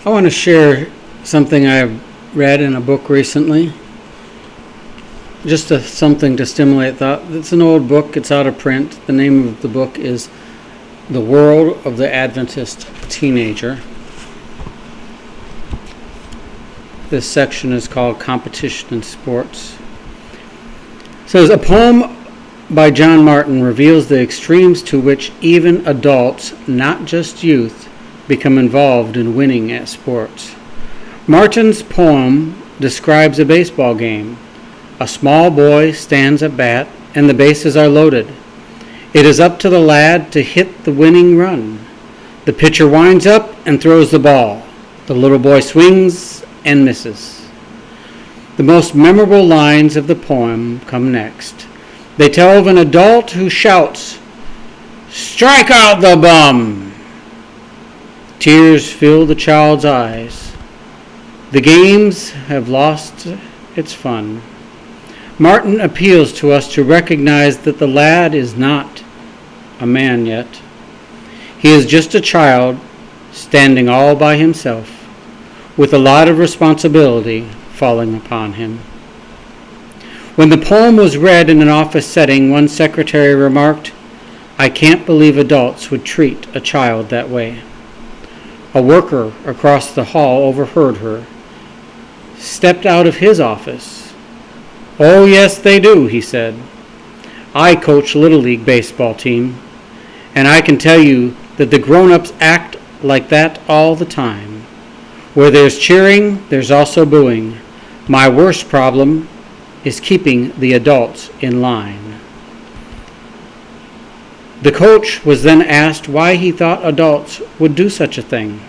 I want to share something I read in a book recently. Something to stimulate thought. It's an old book. It's out of print. The name of the book is The World of the Adventist Teenager. This section is called Competition in Sports. It says, a poem by John Martin reveals the extremes to which even adults, not just youth, become involved in winning at sports. Martin's poem describes a baseball game. A small boy stands at bat and the bases are loaded. It is up to the lad to hit the winning run. The pitcher winds up and throws the ball. The little boy swings and misses. The most memorable lines of the poem come next. They tell of an adult who shouts, "Strike out the bum!" Tears fill the child's eyes. The games have lost its fun. Martin appeals to us to recognize that the lad is not a man yet. He is just a child standing all by himself, with a lot of responsibility falling upon him. When the poem was read in an office setting, one secretary remarked, "I can't believe adults would treat a child that way." A worker across the hall overheard her, stepped out of his office. "Oh, yes, they do," he said. "I coach Little League baseball team, and I can tell you that the grown-ups act like that all the time. Where there's cheering, there's also booing. My worst problem is keeping the adults in line." The coach was then asked why he thought adults would do such a thing.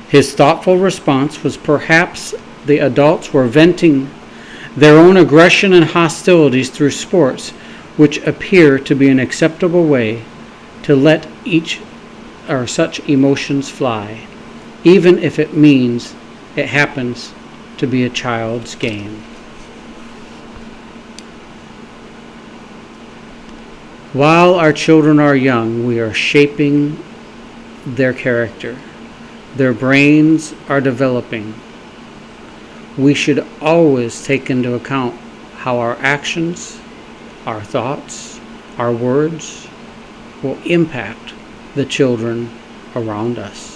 His thoughtful response was perhaps the adults were venting their own aggression and hostilities through sports, which appear to be an acceptable way to let such emotions fly, even if it means it happens to be a child's game. While our children are young, we are shaping their character. Their brains are developing. We should always take into account how our actions, our thoughts, our words will impact the children around us.